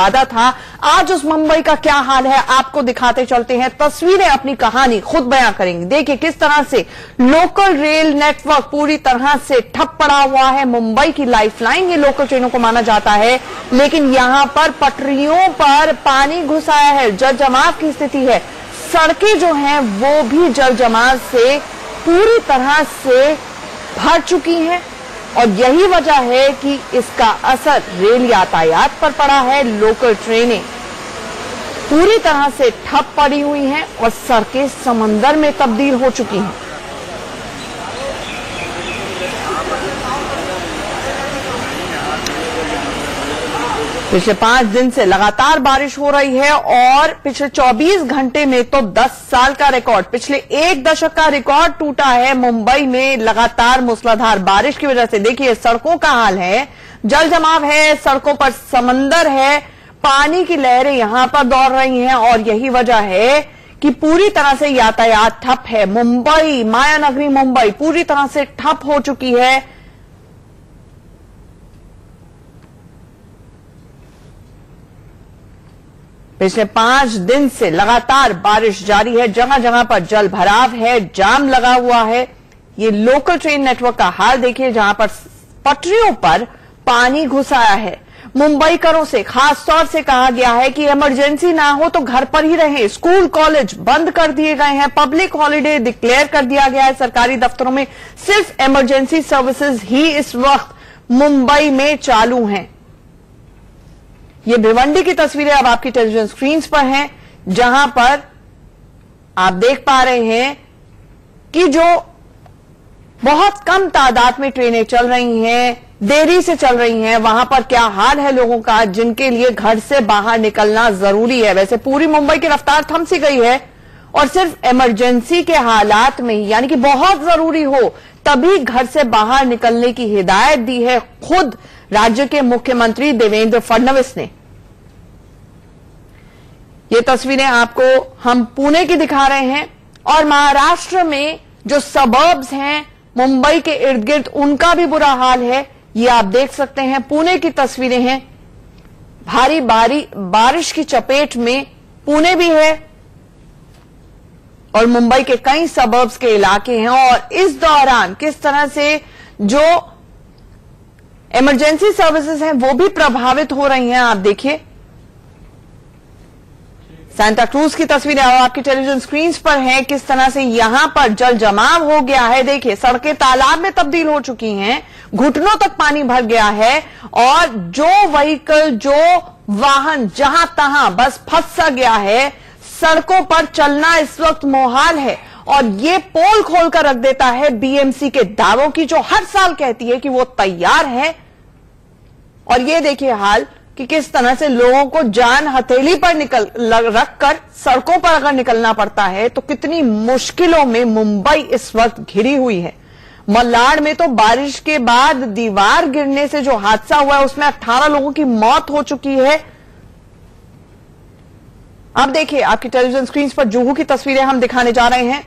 वादा था। आज उस मुंबई का क्या हाल है आपको दिखाते चलते हैं। तस्वीरें अपनी कहानी खुद बयां करेंगी। देखिए किस तरह से लोकल रेल नेटवर्क पूरी तरह से ठप पड़ा हुआ है। मुंबई की लाइफलाइन ये लोकल ट्रेनों को माना जाता है, लेकिन यहां पर पटरियों पर पानी घुस आया है, जल जमाव की स्थिति है। सड़कें जो हैं वो भी जल जमाव से पूरी तरह से भर चुकी हैं और यही वजह है कि इसका असर रेल यातायात पर पड़ा है। लोकल ट्रेनें पूरी तरह से ठप पड़ी हुई हैं और सड़कें समंदर में तब्दील हो चुकी हैं। पिछले 5 दिन से लगातार बारिश हो रही है और पिछले 24 घंटे में तो 10 साल का रिकॉर्ड, पिछले 1 दशक का रिकॉर्ड टूटा है मुंबई में लगातार मूसलाधार बारिश की वजह से। देखिए सड़कों का हाल है, जल जमाव है, सड़कों पर समंदर है, पानी की लहरें यहां पर दौड़ रही हैं और यही वजह है कि पूरी तरह से यातायात ठप है। मुंबई, माया नगरी मुंबई पूरी तरह से ठप हो चुकी है। पिछले 5 दिन से लगातार बारिश जारी है, जगह जगह पर जल भराव है, जाम लगा हुआ है। ये लोकल ट्रेन नेटवर्क का हाल देखिए, जहां पर पटरियों पर पानी घुस आया है। मुंबईकरों से खास तौर से कहा गया है कि इमरजेंसी ना हो तो घर पर ही रहें। स्कूल कॉलेज बंद कर दिए गए हैं, पब्लिक हॉलिडे डिक्लेयर कर दिया गया है। सरकारी दफ्तरों में सिर्फ इमरजेंसी सर्विसेज ही इस वक्त मुंबई में चालू हैं। ये भिवंडी की तस्वीरें अब आपकी टेलीविजन स्क्रीन पर हैं, जहां पर आप देख पा रहे हैं कि जो बहुत कम तादाद में ट्रेनें चल रही हैं, देरी से चल रही हैं, वहां पर क्या हाल है लोगों का जिनके लिए घर से बाहर निकलना जरूरी है। वैसे पूरी मुंबई की रफ्तार थम सी गई है और सिर्फ इमरजेंसी के हालात में ही, यानी कि बहुत जरूरी हो तभी घर से बाहर निकलने की हिदायत दी है खुद राज्य के मुख्यमंत्री देवेंद्र फडणवीस ने। ये तस्वीरें आपको हम पुणे की दिखा रहे हैं और महाराष्ट्र में जो सबर्ब्स हैं मुंबई के इर्द गिर्द, उनका भी बुरा हाल है। ये आप देख सकते हैं, पुणे की तस्वीरें हैं। भारी बारिश की चपेट में पुणे भी है और मुंबई के कई सबर्ब्स के इलाके हैं और इस दौरान किस तरह से जो इमरजेंसी सर्विसेज हैं वो भी प्रभावित हो रही हैं। आप देखिए सांता क्रूज की तस्वीरें आपकी टेलीविजन स्क्रीन पर हैं, किस तरह से यहां पर जल जमाव हो गया है। देखिए सड़कें तालाब में तब्दील हो चुकी हैं, घुटनों तक पानी भर गया है और जो व्हीकल, जो वाहन जहां तहां बस फंस सा गया है। सड़कों पर चलना इस वक्त मुहाल है और ये पोल खोलकर रख देता है बीएमसी के दावों की, जो हर साल कहती है कि वो तैयार है। और ये देखिए हाल कि किस तरह से लोगों को जान हथेली पर रखकर सड़कों पर अगर निकलना पड़ता है तो कितनी मुश्किलों में मुंबई इस वक्त घिरी हुई है। मल्लाड में तो बारिश के बाद दीवार गिरने से जो हादसा हुआ है उसमें 18 लोगों की मौत हो चुकी है। अब देखिए आपकी टेलीविजन स्क्रीन पर जुहू की तस्वीरें हम दिखाने जा रहे हैं।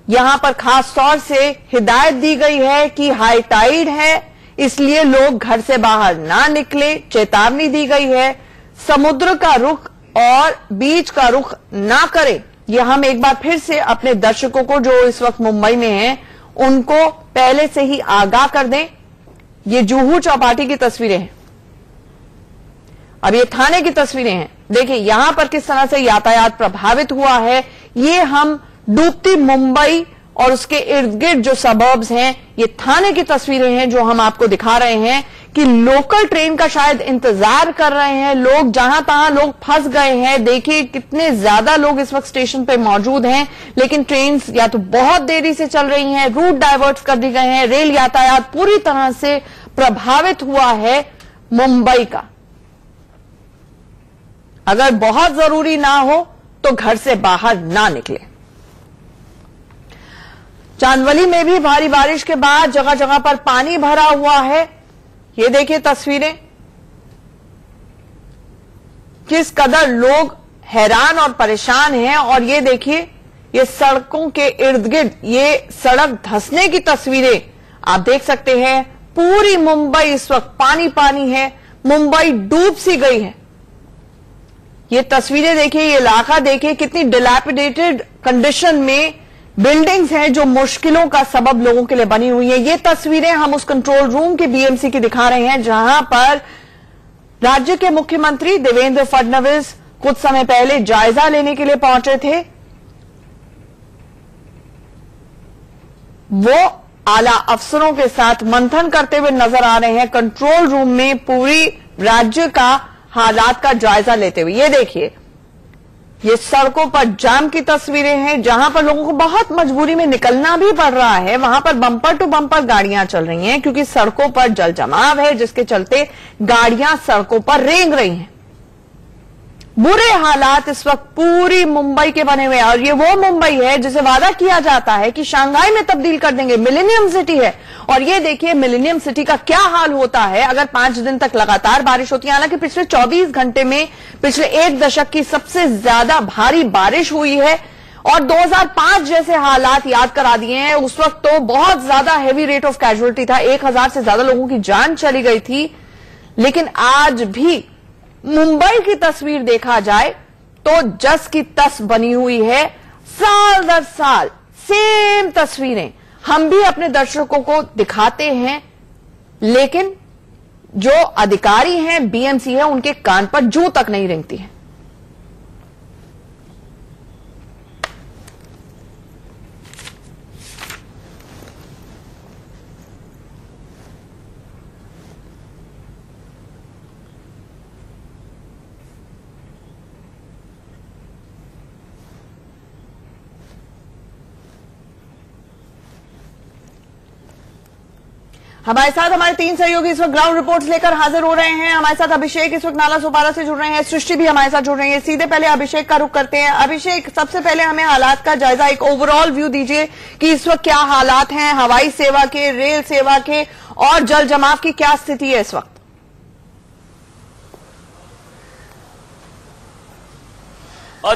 यहां पर खास तौर से हिदायत दी गई है कि हाई टाइड है, इसलिए लोग घर से बाहर ना निकले। चेतावनी दी गई है, समुद्र का रुख और बीच का रुख ना करें। यह हम एक बार फिर से अपने दर्शकों को जो इस वक्त मुंबई में हैं उनको पहले से ही आगाह कर दें। ये जुहू चौपाटी की तस्वीरें हैं, अब ये थाने की तस्वीरें हैं। देखिए यहां पर किस तरह से यातायात प्रभावित हुआ है। ये हम डूबती मुंबई और उसके इर्द गिर्द जो सबर्ब्स हैं, ये थाने की तस्वीरें हैं जो हम आपको दिखा रहे हैं कि लोकल ट्रेन का शायद इंतजार कर रहे हैं लोग, जहां तहां लोग फंस गए हैं। देखिए कितने ज्यादा लोग इस वक्त स्टेशन पे मौजूद हैं, लेकिन ट्रेन या तो बहुत देरी से चल रही हैं, रूट डाइवर्ट कर दी गए हैं। रेल यातायात पूरी तरह से प्रभावित हुआ है मुंबई का। अगर बहुत जरूरी ना हो तो घर से बाहर ना निकले। चांदवली में भी भारी बारिश के बाद जगह जगह पर पानी भरा हुआ है। ये देखिए तस्वीरें, किस कदर लोग हैरान और परेशान हैं। और ये देखिए ये सड़कों के इर्द गिर्द ये सड़क धंसने की तस्वीरें आप देख सकते हैं। पूरी मुंबई इस वक्त पानी पानी है, मुंबई डूब सी गई है। ये तस्वीरें देखिए, ये इलाका देखिए, कितनी डिलैपिडेटेड कंडीशन में बिल्डिंग्स हैं जो मुश्किलों का सबब लोगों के लिए बनी हुई है। ये तस्वीरें हम उस कंट्रोल रूम के बीएमसी की दिखा रहे हैं जहां पर राज्य के मुख्यमंत्री देवेंद्र फडणवीस कुछ समय पहले जायजा लेने के लिए पहुंचे थे। वो आला अफसरों के साथ मंथन करते हुए नजर आ रहे हैं, कंट्रोल रूम में पूरी राज्य का हालात का जायजा लेते हुए। ये देखिए, ये सड़कों पर जाम की तस्वीरें हैं जहां पर लोगों को बहुत मजबूरी में निकलना भी पड़ रहा है। वहां पर बम्पर टू बम्पर गाड़ियां चल रही हैं क्योंकि सड़कों पर जल जमाव है, जिसके चलते गाड़ियां सड़कों पर रेंग रही हैं। बुरे हालात इस वक्त पूरी मुंबई के बने हुए हैं और ये वो मुंबई है जिसे वादा किया जाता है कि शंघाई में तब्दील कर देंगे, मिलेनियम सिटी है। और ये देखिए मिलेनियम सिटी का क्या हाल होता है अगर 5 दिन तक लगातार बारिश होती है। हालांकि पिछले 24 घंटे में पिछले 1 दशक की सबसे ज्यादा भारी बारिश हुई है और 2005 जैसे हालात याद करा दिए हैं। उस वक्त तो बहुत ज्यादा हैवी रेट ऑफ कैजुअलिटी था, 1000 से ज्यादा लोगों की जान चली गई थी। लेकिन आज भी मुंबई की तस्वीर देखा जाए तो जस की तस बनी हुई है। साल दर साल सेम तस्वीरें हम भी अपने दर्शकों को दिखाते हैं, लेकिन जो अधिकारी हैं, बीएमसी है, उनके कान पर जूं तक नहीं रेंगती है। हमारे साथ हमारे 3 सहयोगी इस वक्त ग्राउंड रिपोर्ट्स लेकर हाजिर हो रहे हैं। हमारे साथ अभिषेक इस वक्त नाला सोपारा से जुड़ रहे हैं, सृष्टि भी हमारे साथ जुड़ रही है। सीधे पहले अभिषेक का रुख करते हैं। अभिषेक, सबसे पहले हमें हालात का जायजा, एक ओवरऑल व्यू दीजिए कि इस वक्त क्या हालात हैं हवाई सेवा के, रेल सेवा के और जल जमाव की क्या स्थिति है इस वक्त?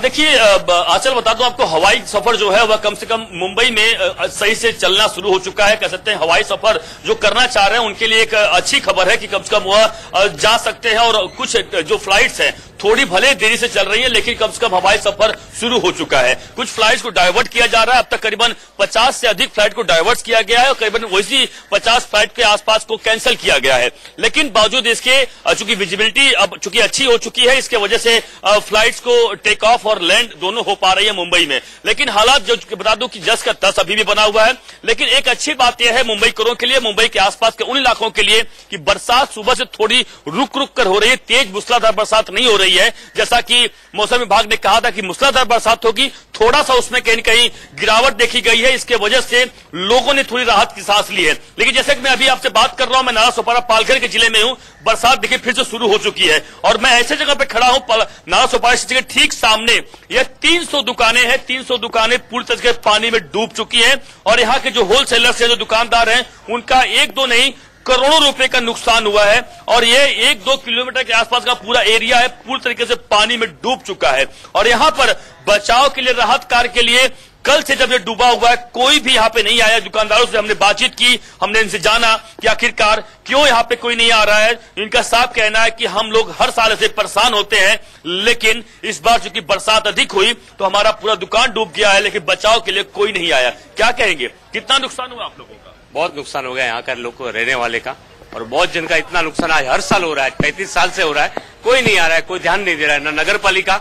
देखिए आचल बता दूं आपको, हवाई सफर जो है वह कम से कम मुंबई में सही से चलना शुरू हो चुका है। कह सकते हैं हवाई सफर जो करना चाह रहे हैं उनके लिए एक अच्छी खबर है कि कम से कम वह जा सकते हैं। और कुछ जो फ्लाइट्स हैं थोड़ी भले देरी से चल रही है लेकिन कम से कम हवाई सफर शुरू हो चुका है। कुछ फ्लाइट्स को डाइवर्ट किया जा रहा है, अब तक करीबन 50 से अधिक फ्लाइट को डाइवर्ट किया गया है और करीबन वैसी 50 फ्लाइट के आसपास को कैंसिल किया गया है। लेकिन बावजूद इसके चूंकि विजिबिलिटी अब चूंकि अच्छी हो चुकी है, इसके वजह से फ्लाइट्स को टेक ऑफ और लैंड दोनों हो पा रही है मुंबई में। लेकिन हालात जो बता दूं कि जस का तस अभी भी बना हुआ है। लेकिन एक अच्छी बात यह है मुंबई करों के लिए, मुंबई के आसपास के उन इलाकों के लिए कि बरसात सुबह से थोड़ी रुक रुक कर हो रही है, तेज मूसलाधार बरसात नहीं हो रही है। जैसा कि मौसम विभाग ने कहा था कि मूसलाधार बरसात होगी, थोड़ा सा उसमें कहीं न कहीं गिरावट देखी गई है। इसके वजह से लोगों ने थोड़ी राहत की सांस ली है। लेकिन जैसे कि मैं अभी आपसे बात कर रहा हूं, मैं नाला सोपारा पालघर के जिले में हूं, बरसात देखिए फिर से शुरू हो चुकी है और मैं ऐसे जगह पे खड़ा हूं नाला सोपारा स्टेशन के ठीक सामने। यह 300 दुकानें हैं, 300 दुकानें पूरी तरह से पानी में डूब चुकी हैं और यहाँ के जो होलसेलर्स हैं, जो दुकानदार हैं, उनका 1-2 नहीं करोड़ों रुपए का नुकसान हुआ है। और ये 1-2 किलोमीटर के आसपास का पूरा एरिया है, पूरी तरीके से पानी में डूब चुका है। और यहाँ पर बचाव के लिए, राहत कार्य के लिए कल से जब ये डूबा हुआ है, कोई भी यहाँ पे नहीं आया। दुकानदारों से हमने बातचीत की, हमने इनसे जाना कि आखिरकार क्यों यहाँ पे कोई नहीं आ रहा है। इनका साफ कहना है कि हम लोग हर साल ऐसे परेशान होते हैं, लेकिन इस बार चूंकि बरसात अधिक हुई तो हमारा पूरा दुकान डूब गया है, लेकिन बचाव के लिए कोई नहीं आया। क्या कहेंगे, कितना नुकसान हुआ आप लोगों का? बहुत नुकसान हो गया यहाँ का लोग को, रहने वाले का, और बहुत जन का इतना नुकसान आज हर साल हो रहा है। 35 साल से हो रहा है, कोई नहीं आ रहा है, कोई ध्यान नहीं दे रहा है, ना नगर पालिका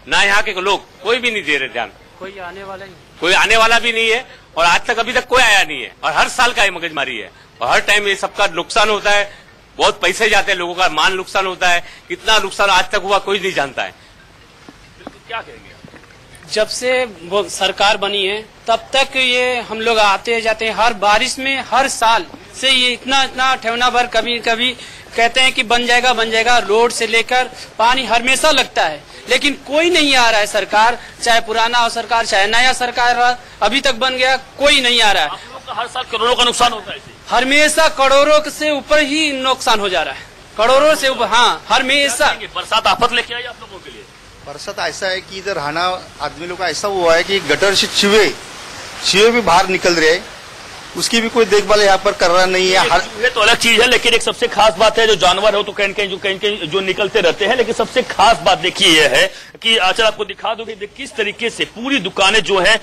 ना यहाँ के लोग, कोई भी नहीं दे रहे ध्यान। कोई आने वाला भी नहीं है और आज तक अभी तक कोई आया नहीं है। और हर साल का ये मगजमारी है और हर टाइम ये सबका नुकसान होता है, बहुत पैसे जाते हैं, लोगों का मान नुकसान होता है। कितना नुकसान आज तक हुआ कोई नहीं जानता है। क्या कहेंगे? जब से वो सरकार बनी है तब तक ये हम लोग आते जाते हैं, हर बारिश में हर साल से ये इतना ठेवना भर कभी कभी कहते हैं कि बन जाएगा, रोड से लेकर पानी हमेशा लगता है, लेकिन कोई नहीं आ रहा है। सरकार चाहे पुराना हो सरकार, चाहे नया सरकार, अभी तक बन गया, कोई नहीं आ रहा है। आप लोगों का हर साल करोड़ों का नुकसान होता है, हमेशा करोड़ों से ऊपर ही नुकसान हो जा रहा है, करोड़ों से ऊपर। हाँ, हमेशा बरसात आफत लेके आई आप लोगों के लिए। बरसात ऐसा है कि इधर रहना आदमी लोग का ऐसा हुआ है कि गटर से चूहे भी बाहर निकल रहे हैं उसकी भी कोई देखभाल यहाँ पर कर रहा नहीं है। ये तो अलग चीज है, लेकिन एक सबसे खास बात है, जो जानवर हो तो कहीं जो निकलते रहते हैं, लेकिन सबसे खास बात देखिए यह है कि आचल आपको दिखा दो कि किस तरीके से पूरी दुकानें जो है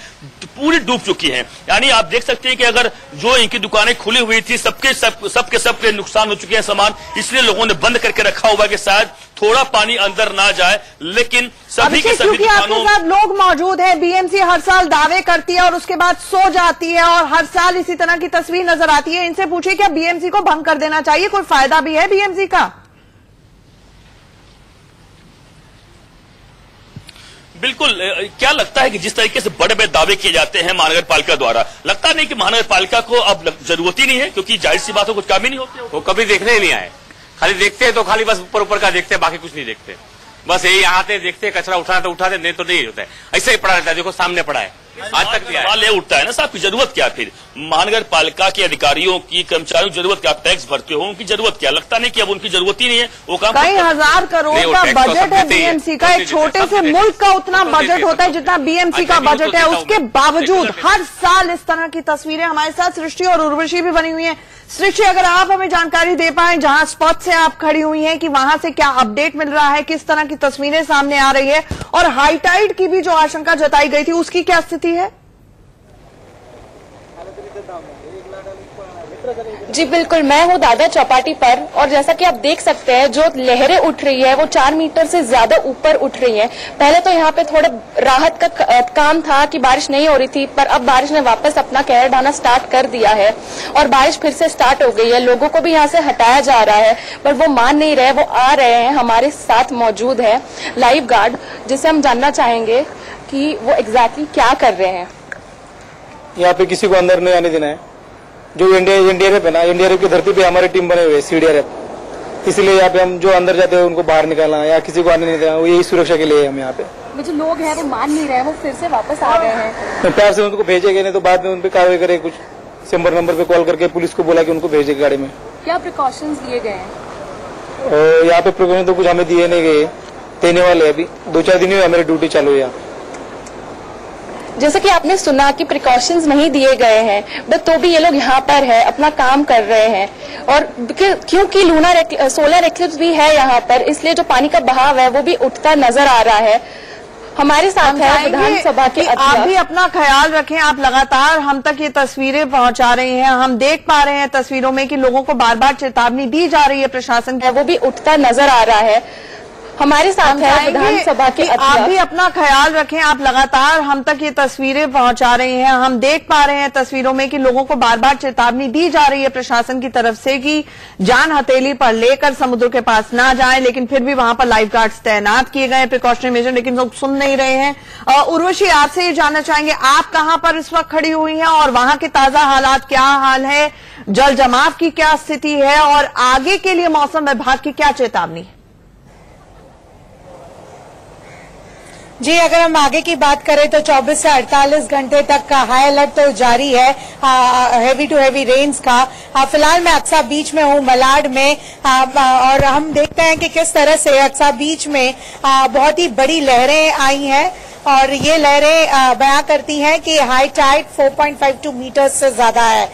पूरी डूब चुकी हैं। यानी आप देख सकते हैं कि अगर जो इनकी दुकानें खुली हुई थी सबके नुकसान हो चुके हैं सामान, इसलिए लोगों ने बंद करके रखा हुआ कि शायद थोड़ा पानी अंदर ना जाए, लेकिन सभी के सभी क्योंकि आपके साथ लोग मौजूद हैं। बीएमसी हर साल दावे करती है और उसके बाद सो जाती है और हर साल इसी तरह की तस्वीर नजर आती है। इनसे पूछिए क्या बीएमसी को भंग कर देना चाहिए, कोई फायदा भी है बीएमसी का? बिल्कुल। क्या लगता है कि जिस तरीके से बड़े बड़े दावे किए जाते हैं महानगर पालिका द्वारा, लगता नहीं कि महानगर पालिका को अब जरूरत ही नहीं है, क्योंकि जाहिर सी बात हो कुछ काम ही नहीं होती। वो कभी देखने ही नहीं आए, खाली देखते हैं तो खाली बस ऊपर ऊपर का देखते हैं, बाकी कुछ नहीं देखते। बस यही आते देखते, कचरा उठाना तो उठाते, नहीं तो नहीं होता है, ऐसे ही पड़ा रहता है। देखो सामने पड़ा है, आज तक दिया सवाल ये उठता है ना साहब की जरूरत क्या? फिर महानगर पालिका के अधिकारियों की कर्मचारियों की जरूरत क्या? टैक्स भरते हो, उनकी जरूरत क्या? लगता नहीं कि अब उनकी जरूरत ही नहीं है, वो काम कई हजार करोड़ का बजट है बीएमसी का। एक छोटे से मुल्क का उतना बजट होता है जितना बीएमसी का बजट है। उसके बावजूद हर साल इस तरह की तस्वीरें। हमारे साथ सृष्टि और उर्वशी भी बनी हुई है। सृष्टि, अगर आप हमें जानकारी दे पाए, जहां स्पॉट से आप खड़ी हुई हैं, कि वहां से क्या अपडेट मिल रहा है, किस तरह की तस्वीरें सामने आ रही है, और हाई टाइड की भी जो आशंका जताई गई थी उसकी क्या स्थिति है? जी बिल्कुल, मैं हूँ दादर चौपाटी पर, और जैसा कि आप देख सकते हैं जो लहरें उठ रही है वो 4 मीटर से ज्यादा ऊपर उठ रही है। पहले तो यहाँ पे थोड़ा राहत का काम था कि बारिश नहीं हो रही थी, पर अब बारिश ने वापस अपना कहर ढाना स्टार्ट कर दिया है और बारिश फिर से स्टार्ट हो गई है। लोगों को भी यहाँ से हटाया जा रहा है, पर वो मान नहीं रहे, वो आ रहे हैं। हमारे साथ मौजूद है लाइफ गार्ड, जिसे हम जानना चाहेंगे कि वो एग्जैक्टली क्या कर रहे हैं। यहाँ पे किसी को अंदर नहीं आने देना है। जो एनडीआरएफ है ना, एनडीआरएफ की धरती पे हमारी टीम बने हुए है सीडीआरएफ, इसलिए यहाँ पे हम जो अंदर जाते हैं उनको बाहर निकालना या किसी को आने नहीं देना, यही सुरक्षा के लिए हम यहाँ पे। जो लोग हैं वो मान नहीं रहे, वो फिर से वापस आ रहे हैं। तो प्यार से उनको भेजेंगे, नहीं तो बाद में उन पर कार्रवाई करें। कुछ सिंबल नंबर पे कॉल करके पुलिस को बोला कि उनको भेजेंगे गाड़ी में। क्या प्रिकॉशंस दिए गए हैं? और यहाँ पे प्रिकॉशन तो कुछ हमें दिए नहीं गए, देने वाले। अभी 2-4 दिन हुए हमारी ड्यूटी चालू है यहाँ। जैसे कि आपने सुना कि प्रिकॉशंस नहीं दिए गए हैं, बट तो भी ये लोग यहाँ पर है, अपना काम कर रहे हैं। और क्योंकि सोलर एक्लिप्स भी है यहाँ पर, इसलिए जो पानी का बहाव है वो भी उठता नजर आ रहा है। हमारे साथ है विधानसभा के अध्यक्ष। आप भी अपना ख्याल रखें। आप लगातार हम तक ये तस्वीरें पहुंचा रही हैं, हम देख पा रहे हैं तस्वीरों में कि लोगों को बार बार चेतावनी दी जा रही है प्रशासन की, वो भी उठता नजर आ रहा है। हमारे साथ है विधानसभा के अध्यक्ष। आप भी अपना ख्याल रखें। आप लगातार हम तक ये तस्वीरें पहुंचा रही हैं, हम देख पा रहे हैं तस्वीरों में कि लोगों को बार बार चेतावनी दी जा रही है प्रशासन की तरफ से कि जान हथेली पर लेकर समुद्र के पास ना जाएं, लेकिन फिर भी वहां पर लाइफ गार्ड्स तैनात किए गए हैं, प्रिकॉशनरी मेजर, लेकिन लोग सुन नहीं रहे हैं। उर्वशी, आपसे ये जानना चाहेंगे, आप कहां पर इस वक्त खड़ी हुई हैं और वहां के ताजा हालात क्या हाल है, जल जमाव की क्या स्थिति है और आगे के लिए मौसम विभाग की क्या चेतावनी है? जी, अगर हम आगे की बात करें तो 24 से 48 घंटे तक का हाई अलर्ट तो जारी है हेवी टू हेवी रेन्स का। फिलहाल मैं अक्सा बीच में हूँ, मलाड में, और हम देखते हैं कि किस तरह से अक्सा बीच में बहुत ही बड़ी लहरें आई हैं और ये लहरें बयां करती हैं कि हाई टाइड 4.52 मीटर से ज्यादा है।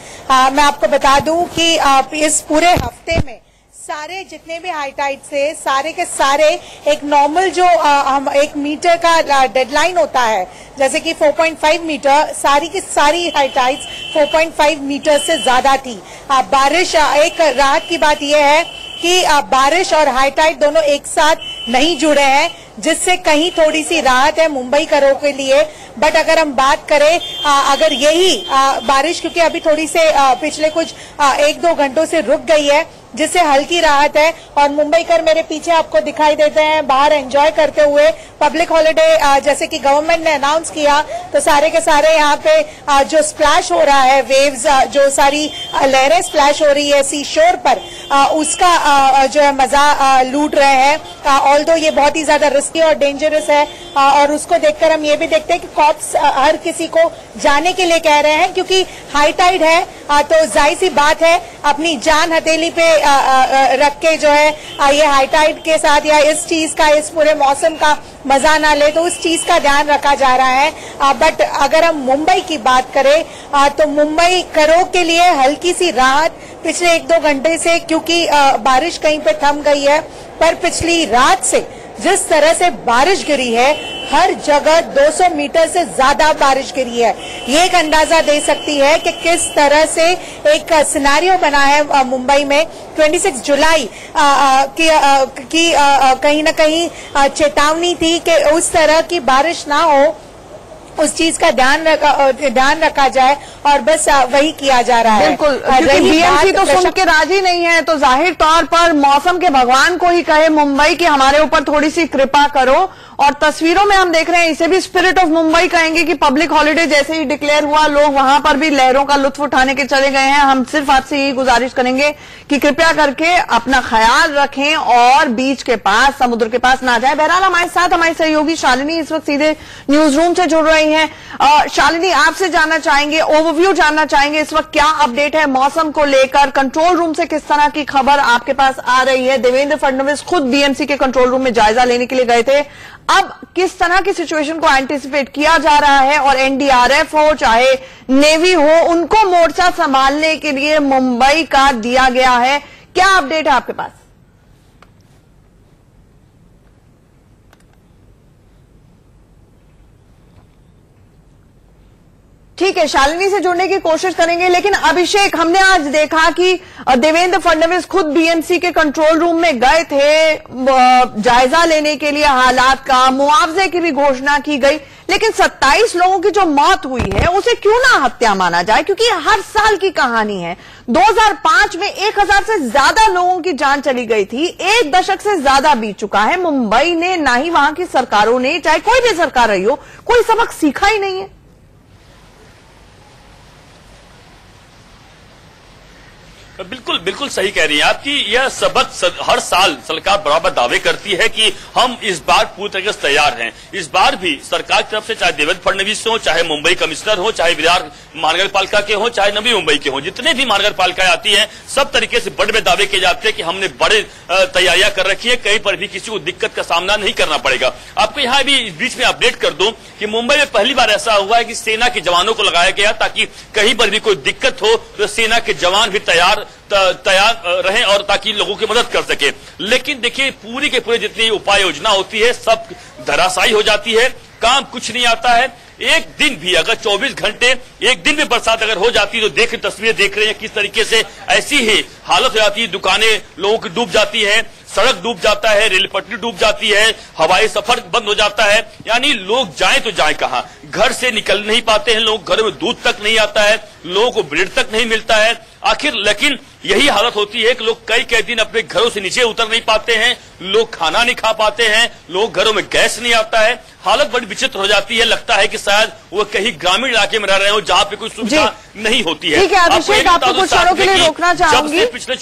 मैं आपको बता दूं कि इस पूरे हफ्ते में सारे जितने भी हाई टाइड से सारे के सारे एक नॉर्मल जो हम 1 मीटर का डेडलाइन होता है, जैसे कि 4.5 मीटर, सारी की सारी हाई टाइड्स 4.5 मीटर से ज्यादा थी। बारिश, एक राहत की बात यह है कि बारिश और हाई टाइड दोनों एक साथ नहीं जुड़े हैं, जिससे कहीं थोड़ी सी राहत है मुंबई करों के लिए। बट अगर हम बात करें अगर यही बारिश, क्योंकि अभी थोड़ी से पिछले कुछ 1-2 घंटों से रुक गई है, जिससे हल्की राहत है और मुंबई कर मेरे पीछे आपको दिखाई देते हैं बाहर एंजॉय करते हुए। पब्लिक हॉलिडे जैसे कि गवर्नमेंट ने अनाउंस किया, तो सारे के सारे यहाँ पे जो स्प्लैश हो रहा है, वेव्स, जो सारी लहरें स्प्लैश हो रही है सी शोर पर, उसका जो है मजा लूट रहे हैं। ऑल्दो ये बहुत ही ज्यादा रिस्की और डेंजरस है, और उसको देखकर हम ये भी देखते हैं कि कॉप्स हर किसी को जाने के लिए कह रहे हैं, क्योंकि हाई टाइड है तो जाहिर सी बात है अपनी जान हथेली पे रख के जो है ये हाई टाइड के साथ या इस चीज का, इस पूरे मौसम का मजा ना ले, तो उस चीज का ध्यान रखा जा रहा है। बट अगर हम मुंबई की बात करें तो मुंबई करो के लिए हल्की सी राहत पिछले 1-2 घंटे से, क्योंकि बारिश कहीं पे थम गई है, पर पिछली रात से जिस तरह से बारिश गिरी है, हर जगह 200 मीटर से ज्यादा बारिश गिरी है। ये एक अंदाजा दे सकती है कि किस तरह से एक सिनेरियो बना है मुंबई में। 26 जुलाई की कहीं ना कहीं चेतावनी थी कि उस तरह की बारिश ना हो, उस चीज का ध्यान रखा जाए, और बस वही किया जा रहा है। बिल्कुल, क्योंकि बीएमसी तो सुन के राजी नहीं है, तो जाहिर तौर पर मौसम के भगवान को ही कहे मुंबई की हमारे ऊपर थोड़ी सी कृपा करो। और तस्वीरों में हम देख रहे हैं, इसे भी स्पिरिट ऑफ मुंबई कहेंगे कि पब्लिक हॉलिडे जैसे ही डिक्लेयर हुआ, लोग वहां पर भी लहरों का लुत्फ उठाने के चले गए हैं। हम सिर्फ आपसे यही गुजारिश करेंगे कि कृपया करके अपना ख्याल रखें और बीच के पास, समुद्र के पास ना जाए। बहरहाल हमारे साथ हमारी सहयोगी शालिनी इस वक्त सीधे न्यूज रूम से जुड़ रही हैं। शालिनी, आपसे जानना चाहेंगे, ओवरव्यू जानना चाहेंगे, इस वक्त क्या अपडेट है मौसम को लेकर? कंट्रोल रूम से किस तरह की खबर आपके पास आ रही है? देवेंद्र फडणवीस खुद बीएमसी के कंट्रोल रूम में जायजा लेने के लिए गए थे। अब किस तरह की सिचुएशन को एंटिसिपेट किया जा रहा है, और एनडीआरएफ हो चाहे नेवी हो, उनको मोर्चा संभालने के लिए मुंबई का दिया गया है, क्या अपडेट है आपके पास? ठीक है, शालिनी से जुड़ने की कोशिश करेंगे, लेकिन अभिषेक, हमने आज देखा कि देवेंद्र फडणवीस खुद बीएमसी के कंट्रोल रूम में गए थे जायजा लेने के लिए हालात का, मुआवजे की भी घोषणा की गई, लेकिन 27 लोगों की जो मौत हुई है उसे क्यों ना हत्या माना जाए, क्योंकि हर साल की कहानी है। 2005 में 1000 से ज्यादा लोगों की जान चली गई थी, 1 दशक से ज्यादा बीत चुका है। मुंबई ने, ना ही वहां की सरकारों ने, चाहे कोई भी सरकार रही हो, कोई सबक सीखा ही नहीं है। बिल्कुल बिल्कुल सही कह रही हैं आपकी। यह सबक हर साल सरकार बराबर दावे करती है कि हम इस बार पूरी तरीके से तैयार हैं। इस बार भी सरकार की तरफ से, चाहे देवेंद्र फडणवीस हो, चाहे मुंबई कमिश्नर हो, चाहे विरार महानगर पालिका के हो, चाहे नवी मुंबई के हो, जितने भी महानगर पालिकाएं आती हैं, सब तरीके से बड़े दावे किए जाते हैं कि हमने बड़े तैयारियां कर रखी है, कहीं पर भी किसी को दिक्कत का सामना नहीं करना पड़ेगा। आपको यहाँ भी इस बीच में अपडेट कर दूं कि मुंबई में पहली बार ऐसा हुआ है कि सेना के जवानों को लगाया गया ताकि कहीं पर भी कोई दिक्कत हो तो सेना के जवान भी तैयार रहें और ताकि लोगों की मदद कर सके। लेकिन देखिए, पूरी के पूरी जितनी उपाय योजना होती है सब धराशायी हो जाती है, काम कुछ नहीं आता है। एक दिन भी अगर 24 घंटे एक दिन भी बरसात अगर हो जाती है तो तस्वीरें देख रहे हैं किस तरीके से ऐसी ही हालत हो जाती है। दुकानें लोगों की डूब जाती है, सड़क डूब जाता है, रेल पटरी डूब जाती है, हवाई सफर बंद हो जाता है, यानी लोग जाएं तो जाएं कहां, घर से निकल नहीं पाते हैं लोग, घरों में दूध तक नहीं आता है, लोगों को ब्रेड तक नहीं मिलता है आखिर। लेकिन यही हालत होती है कि लोग कई दिन अपने घरों से नीचे उतर नहीं पाते हैं, लोग खाना नहीं खा पाते हैं, लोग घरों में गैस नहीं आता है, हालत बड़ी विचित्र हो जाती है। लगता है कि शायद वो कहीं ग्रामीण इलाके में रह रहे हो जहां पे कोई सुविधा नहीं होती है। ठीक है अभिषेक, आपको कुछ क्षणों के लिए रोकना चाहूंगी। पिछले